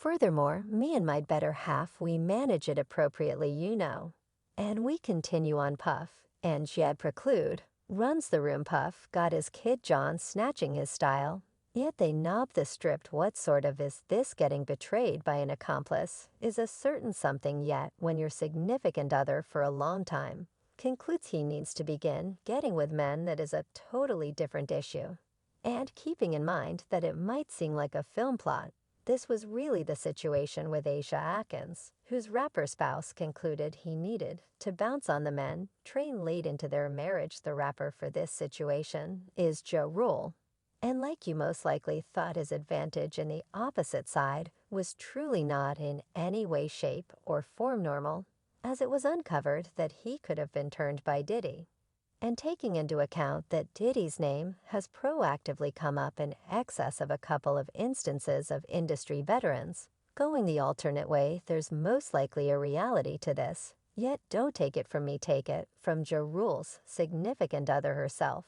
Furthermore, me and my better half, we manage it appropriately, you know. And we continue on Puff, and Jed Preclude runs the room. Puff got his kid John snatching his style. Yet they knob the stripped. What sort of is this getting betrayed by an accomplice is a certain something yet when your significant other for a long time concludes he needs to begin getting with men. That is a totally different issue. And keeping in mind that it might seem like a film plot, this was really the situation with Aisha Atkins, whose rapper spouse concluded he needed to bounce on the men train late into their marriage. The rapper for this situation is Ja Rule. And like you most likely thought, his advantage in the opposite side was truly not in any way, shape, or form normal, as it was uncovered that he could have been turned by Diddy. And taking into account that Diddy's name has proactively come up in excess of a couple of instances of industry veterans, going the alternate way, there's most likely a reality to this. Yet don't take it from me, take it from Ja Rule's significant other herself.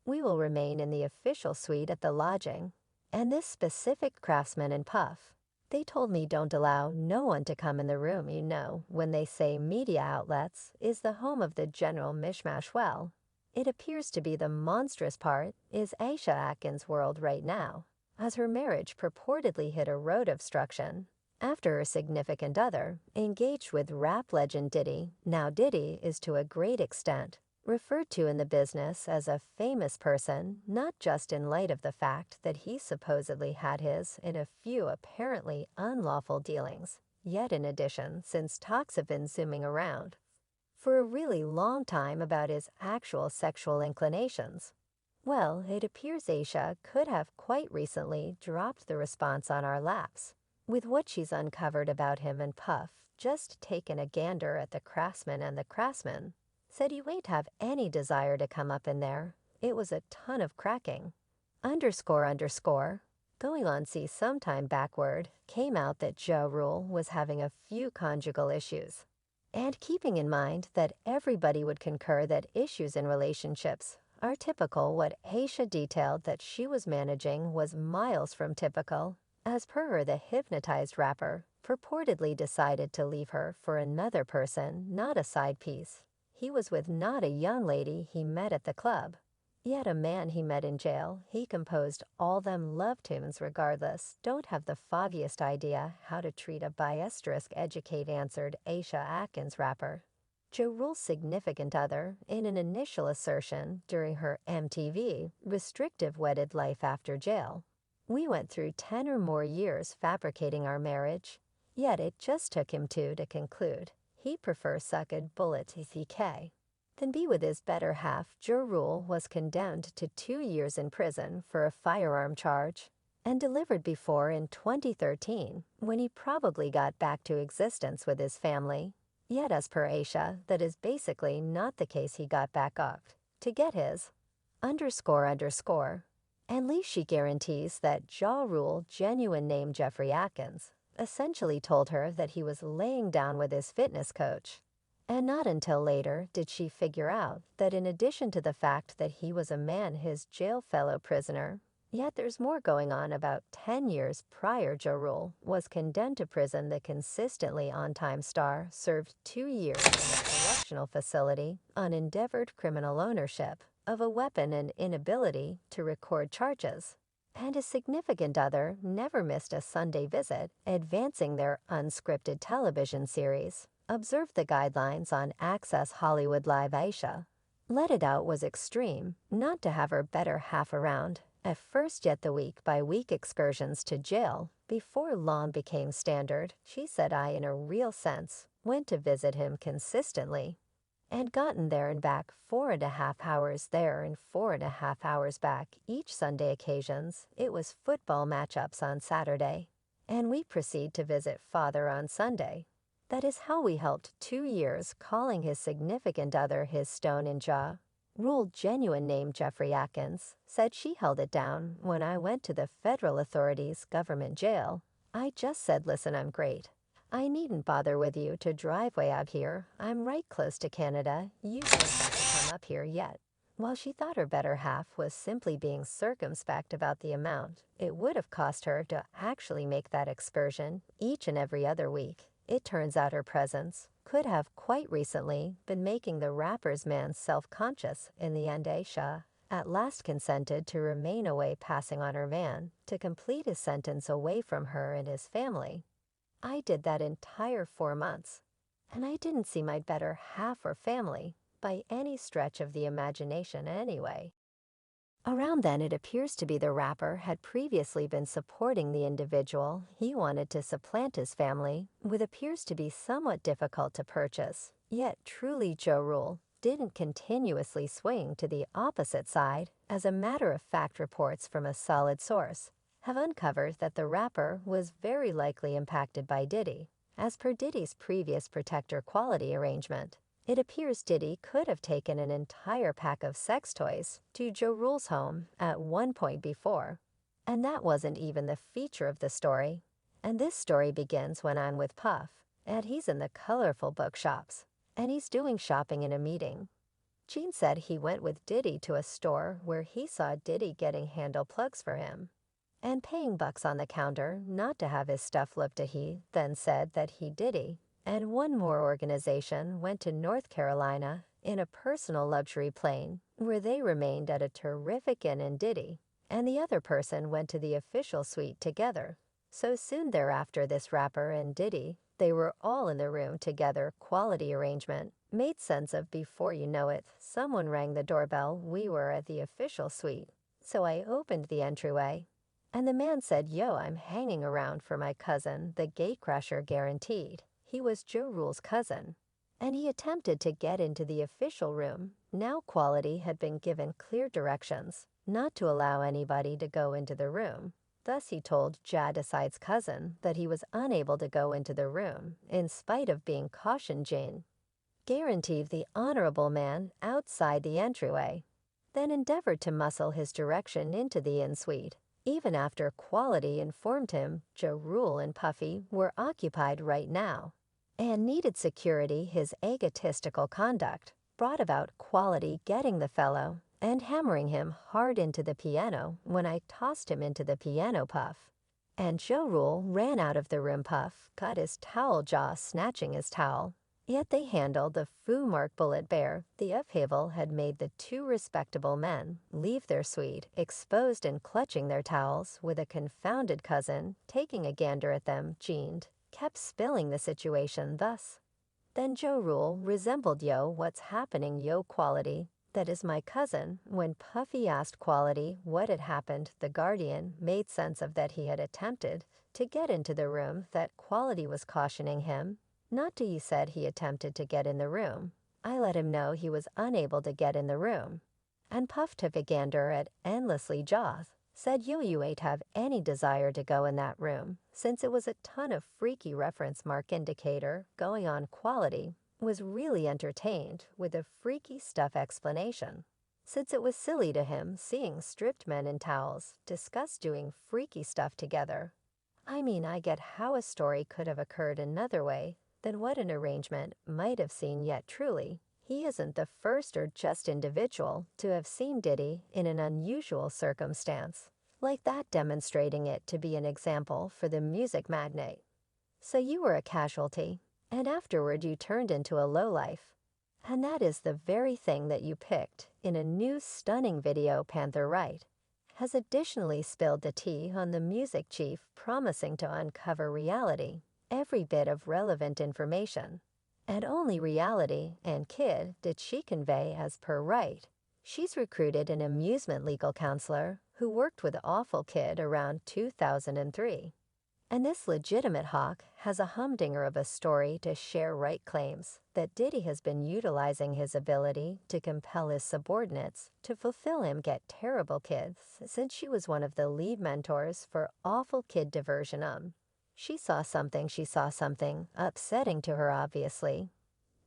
We will remain in the official suite at the lodging, and this specific craftsman and Puff, they told me don't allow no one to come in the room. You know, when they say media outlets is the home of the general mishmash, well, it appears to be the monstrous part is Aisha Atkins' world right now, as her marriage purportedly hit a road obstruction after her significant other engaged with rap legend Diddy. Now Diddy is to a great extent referred to in the business as a famous person, not just in light of the fact that he supposedly had his in a few apparently unlawful dealings, yet in addition, since talks have been zooming around for a really long time about his actual sexual inclinations. Well, it appears Aisha could have quite recently dropped the response on our laps with what she's uncovered about him. And Puff, just taken a gander at the craftsman, and the craftsman said you ain't have any desire to come up in there. It was a ton of cracking. __. Going on, see, sometime backward, came out that Ja Rule was having a few conjugal issues. And keeping in mind that everybody would concur that issues in relationships are typical, what Aisha detailed that she was managing was miles from typical. As per her, the hypnotized rapper purportedly decided to leave her for another person, not a side piece. He was with not a young lady he met at the club, yet a man he met in jail. He composed all them love tunes regardless. Don't have the foggiest idea how to treat a *, educate, answered Aisha Atkins rapper. Ja Rule's significant other, in an initial assertion during her MTV restrictive wedded life after jail. We went through 10 or more years fabricating our marriage, yet it just took him two to conclude he'd prefer suck a bullet TK than be with his better half. Ja Rule was condemned to 2 years in prison for a firearm charge and delivered before in 2013 when he probably got back to existence with his family. Yet as per Aisha, that is basically not the case. He got back up to get his __. And least she guarantees that Ja Rule, genuine name Jeffrey Atkins, essentially told her that he was laying down with his fitness coach. And not until later did she figure out that in addition to the fact that he was a man, his jail fellow prisoner, yet there's more going on. About 10 years prior, Ja Rule was condemned to prison. The consistently on-time star served 2 years in a correctional facility on endeavored criminal ownership of a weapon and inability to record charges. And his significant other never missed a Sunday visit, advancing their unscripted television series. Observe the guidelines on Access Hollywood Live. Aisha let it out was extreme not to have her better half around at first, yet the week-by-week excursions to jail before long became standard. She said I, in a real sense, went to visit him consistently and gotten there and back 4.5 hours there and 4.5 hours back each Sunday. Occasions it was football matchups on Saturday, and we proceed to visit father on Sunday. That is how we helped 2 years, calling his significant other his stone in jaw. Rule, genuine name Jeffrey Atkins, said she held it down when I went to the federal authorities' government jail. I just said, listen, I'm great. I needn't bother with you to drive way out here. I'm right close to Canada. You don't have to come up here yet. While she thought her better half was simply being circumspect about the amount it would have cost her to actually make that excursion each and every other week, it turns out her presence could have quite recently been making the rapper's man self-conscious in the end. Aisha at last consented to remain away, passing on her van to complete his sentence away from her and his family. I did that entire 4 months, and I didn't see my better half or family by any stretch of the imagination anyway. Around then, it appears to be the rapper had previously been supporting the individual he wanted to supplant his family with appears to be somewhat difficult to purchase, yet truly Ja Rule didn't continuously swing to the opposite side. As a matter of fact, reports from a solid source have uncovered that the rapper was very likely impacted by Diddy. As per Diddy's previous protector quality arrangement, it appears Diddy could have taken an entire pack of sex toys to Ja Rule's home at one point before. And that wasn't even the feature of the story. And this story begins when I'm with Puff, and he's in the colorful bookshops, and he's doing shopping in a meeting. Gene said he went with Diddy to a store where he saw Diddy getting handle plugs for him and paying bucks on the counter not to have his stuff looked at. He then said that he Diddy and one more organization went to North Carolina in a personal luxury plane where they remained at a terrific inn in Diddy, and the other person went to the official suite together. So soon thereafter, this rapper and Diddy, they were all in the room together. Quality arrangement made sense of. Before you know it, someone rang the doorbell. We were at the official suite, so I opened the entryway, and the man said, "Yo, I'm hanging around for my cousin, the gatecrasher." Guaranteed he was Ja Rule's cousin, and he attempted to get into the official room. Now Quality had been given clear directions not to allow anybody to go into the room. Thus he told Ja Decide's cousin that he was unable to go into the room in spite of being cautioned. Jane guaranteed the honorable man outside the entryway, then endeavored to muscle his direction into the inn suite, even after Quality informed him Ja Rule and Puffy were occupied right now and needed security. His egotistical conduct brought about Quality getting the fellow and hammering him hard into the piano. When I tossed him into the piano, Puff and Ja Rule ran out of the room. Puff got his towel, Ja snatching his towel. Yet they handled the Fu Mark bullet bear. The upheaval had made the two respectable men leave their suite, exposed and clutching their towels, with a confounded cousin taking a gander at them. Gene kept spilling the situation thus. Then Ja Rule resembled, "Yo, what's happening, yo, Quality? That is my cousin." When Puffy asked Quality what had happened, the Guardian made sense of that he had attempted to get into the room, that Quality was cautioning him not to. He said he attempted to get in the room. I let him know he was unable to get in the room. And Puff took a gander at endlessly Jaw, said, "Yo, you ain't have any desire to go in that room," since it was a ton of freaky reference mark indicator going on. Quality was really entertained with the freaky stuff explanation, since it was silly to him seeing stripped men in towels discuss doing freaky stuff together. I mean, I get how a story could have occurred another way than what an arrangement might have seen, yet truly, he isn't the first or just individual to have seen Diddy in an unusual circumstance like that, demonstrating it to be an example for the music magnate. So you were a casualty, and afterward you turned into a lowlife. And that is the very thing that you picked in a new stunning video. Panther Wright has additionally spilled the tea on the music chief, promising to uncover reality, every bit of relevant information. And only reality and kid did she convey. As per Wright, she's recruited an amusement legal counselor who worked with Awful Kid around 2003. And this legitimate hawk has a humdinger of a story to share. Wright claims that Diddy has been utilizing his ability to compel his subordinates to fulfill him get terrible kids since she was one of the lead mentors for Awful Kid diversion. She saw something upsetting to her, obviously.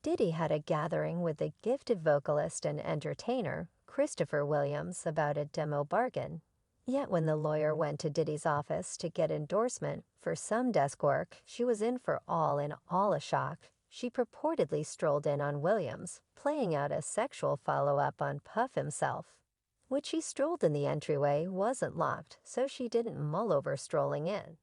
Diddy had a gathering with the gifted vocalist and entertainer Christopher Williams about a demo bargain. Yet when the lawyer went to Diddy's office to get endorsement for some desk work she was in for, all in all a shock, she purportedly strolled in on Williams, playing out a sexual follow-up on Puff himself. When she strolled in, the entryway wasn't locked, so she didn't mull over strolling in.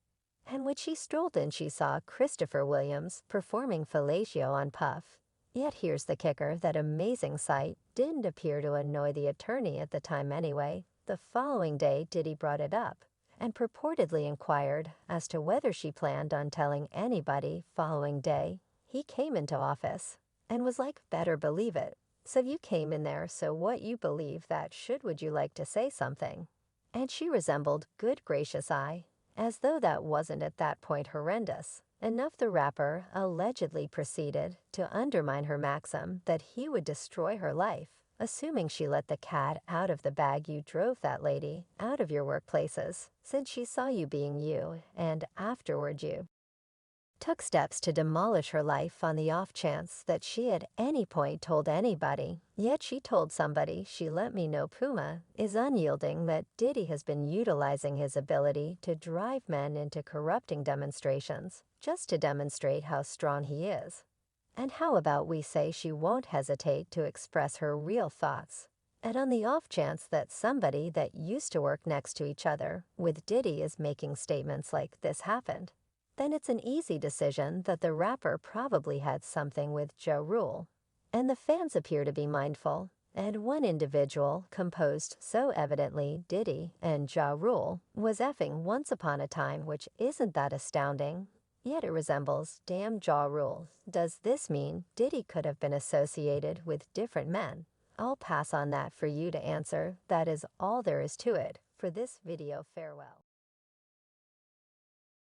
And when she strolled in, she saw Christopher Williams performing fellatio on Puff. Yet here's the kicker: that amazing sight didn't appear to annoy the attorney at the time anyway. The following day, Diddy brought it up and purportedly inquired as to whether she planned on telling anybody. Following day, he came into office and was like, "Better believe it. So you came in there, so what you believe that would you like to say something?" And she resembled, "Good gracious, as though that wasn't at that point horrendous enough." The rapper allegedly proceeded to undermine her maxim that he would destroy her life, assuming she let the cat out of the bag. "You drove that lady out of your workplaces since she saw you being you, and afterward you took steps to demolish her life on the off chance that she at any point told anybody. Yet she told somebody. She let me know." Puma is unyielding that Diddy has been utilizing his ability to drive men into corrupting demonstrations just to demonstrate how strong he is. And how about we say she won't hesitate to express her real thoughts? And on the off chance that somebody that used to work next to each other with Diddy is making statements like this happened, then it's an easy decision that the rapper probably had something with Ja Rule. And the fans appear to be mindful, and one individual composed, "So evidently Diddy and Ja Rule was effing once upon a time," which isn't that astounding. Yet it resembles, "Damn Ja Rule. Does this mean Diddy could have been associated with different men?" I'll pass on that for you to answer. That is all there is to it for this video. Farewell.